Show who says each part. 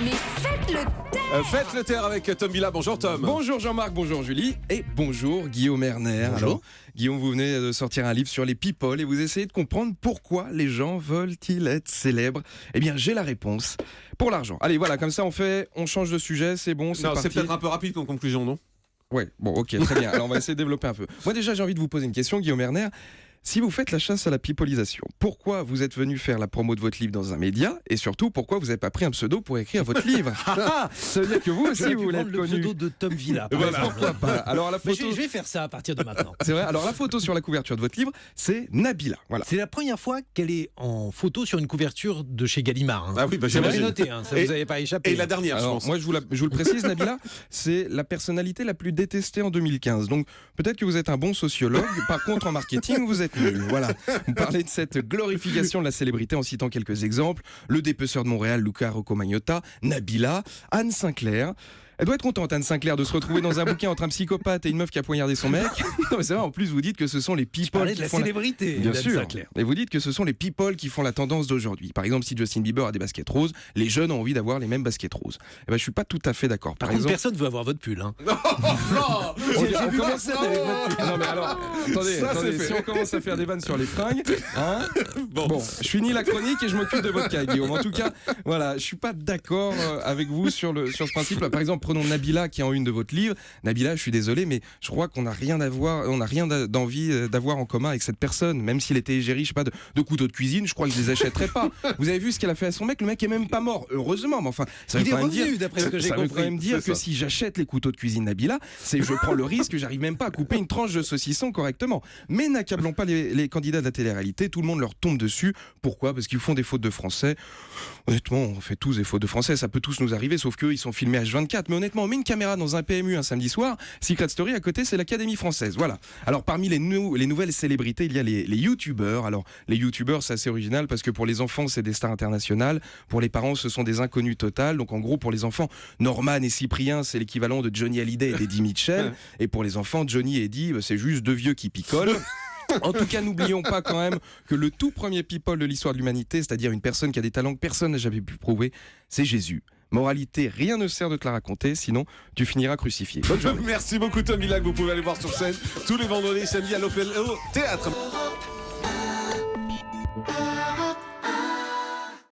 Speaker 1: Mais faites le taire.
Speaker 2: Faites le taire avec Tom Villa. Bonjour Tom.
Speaker 3: Bonjour Jean-Marc, bonjour Julie et bonjour Guillaume Erner.
Speaker 2: Bonjour.
Speaker 3: Alors, Guillaume, vous venez de sortir un livre sur les people et vous essayez de comprendre pourquoi les gens veulent-ils être célèbres. Eh bien, j'ai la réponse. Pour l'argent. Allez, voilà, comme ça on change de sujet, c'est bon, c'est
Speaker 2: Non,
Speaker 3: parti.
Speaker 2: c'est peut-être un peu rapide comme conclusion, non?
Speaker 3: Ouais, bon, ok, très bien. Alors, on va essayer de développer un peu. Moi, déjà, j'ai envie de vous poser une question, Guillaume Erner. Si vous faites la chasse à la pipolisation, pourquoi vous êtes venu faire la promo de votre livre dans un média et surtout pourquoi vous n'avez pas pris un pseudo pour écrire votre livre? Ça veut dire que vous aussi vous voulez être
Speaker 4: le
Speaker 3: connu.
Speaker 4: pseudo de Tom Villa. par
Speaker 3: Voilà,
Speaker 4: exemple.
Speaker 3: pourquoi pas. Alors la
Speaker 4: Mais
Speaker 3: photo,
Speaker 4: je vais faire ça à partir de maintenant.
Speaker 3: c'est vrai. Alors la photo sur la couverture de votre livre, c'est Nabila. Voilà.
Speaker 4: C'est la première fois qu'elle est en photo sur une couverture de chez Gallimard.
Speaker 2: Ah oui, bah,
Speaker 4: Vous l'avez
Speaker 2: j'imagine.
Speaker 4: noté, ça
Speaker 2: Et-
Speaker 4: vous avait pas échappé.
Speaker 2: Et la dernière, je
Speaker 3: Alors,
Speaker 2: pense.
Speaker 3: moi, je vous le précise, Nabila, c'est la personnalité la plus détestée en 2015. Donc, peut-être que vous êtes un bon sociologue. Par contre, en marketing, vous êtes nul. Voilà. Vous parlez de cette glorification de la célébrité en citant quelques exemples. Le dépeceur de Montréal, Luca Rocco-Magnotta, Nabila, Anne Sinclair. Elle doit être contente, Anne Sinclair, de se retrouver dans un bouquin entre un psychopathe et une meuf qui a poignardé son mec. Non, mais c'est vrai, en plus, vous dites que ce sont les
Speaker 4: Je
Speaker 3: people
Speaker 4: parlais
Speaker 3: qui
Speaker 4: de la
Speaker 3: font la...
Speaker 4: célébrité.
Speaker 3: Bien
Speaker 4: d'Anne
Speaker 3: sûr.
Speaker 4: Sinclair.
Speaker 3: Et vous dites que ce sont les people qui font la tendance d'aujourd'hui. Par exemple, si Justin Bieber a des baskets roses, les jeunes ont envie d'avoir les mêmes baskets roses. Eh ben, je suis pas tout à fait d'accord.
Speaker 4: Par contre, personne ne veut avoir votre pull.
Speaker 2: Non,
Speaker 3: on
Speaker 2: vu
Speaker 3: commence
Speaker 2: personne avec votre pull.
Speaker 3: Non mais alors, attendez,
Speaker 2: Ça, c'est
Speaker 3: si
Speaker 2: fait.
Speaker 3: on commence à faire des vannes sur les fringues, hein,
Speaker 2: Bon.
Speaker 3: bon, je finis la chronique et je m'occupe de votre cas, Guillaume. En tout cas, voilà, je suis pas d'accord avec vous sur ce principe. Par exemple, prenons Nabila qui est en une de votre livre. Nabila, je suis désolé, mais je crois qu'on n'a rien d'envie d'avoir en commun avec cette personne. Même s'il était égérie, je sais pas, de couteaux de cuisine, je crois que je les achèterais pas. Vous avez vu ce qu'elle a fait à son mec? Le mec est même pas mort, heureusement. Mais enfin, ça veut
Speaker 4: Il est
Speaker 3: quand même
Speaker 4: revenu,
Speaker 3: dire.
Speaker 4: d'après ce que j'ai
Speaker 3: Ça veut
Speaker 4: compris.
Speaker 3: quand même dire
Speaker 2: C'est
Speaker 3: que
Speaker 2: ça.
Speaker 3: si j'achète les couteaux de cuisine Nabila, c'est je prends le risque que j'arrive même pas à couper une tranche de saucisson correctement. Mais n'accablons pas les candidats de la télé-réalité, tout le monde leur tombe dessus. Pourquoi? Parce qu'ils font des fautes de français. Honnêtement, on fait tous des fautes de français, ça peut tous nous arriver, sauf qu'eux, ils sont filmés H24. Mais honnêtement, on met une caméra dans un PMU un samedi soir, Secret Story à côté, c'est l'Académie française. Voilà. Alors parmi les nouvelles célébrités, il y a les youtubeurs. Alors les youtubeurs, c'est assez original parce que pour les enfants, c'est des stars internationales. Pour les parents, ce sont des inconnus totales. Donc en gros, pour les enfants, Norman et Cyprien, c'est l'équivalent de Johnny Hallyday et d'Eddie Mitchell. Et pour les enfants, Johnny et Eddie, c'est juste deux vieux qui picolent. En tout cas, n'oublions pas quand même que le tout premier people de l'histoire de l'humanité, c'est-à-dire une personne qui a des talents que personne n'a jamais pu prouver, c'est Jésus. Moralité, rien ne sert de te la raconter, sinon tu finiras crucifié. Bonne journée.
Speaker 2: Merci beaucoup Tom Villa, que vous pouvez aller voir sur scène tous les vendredis et samedis à l'Opéra Théâtre.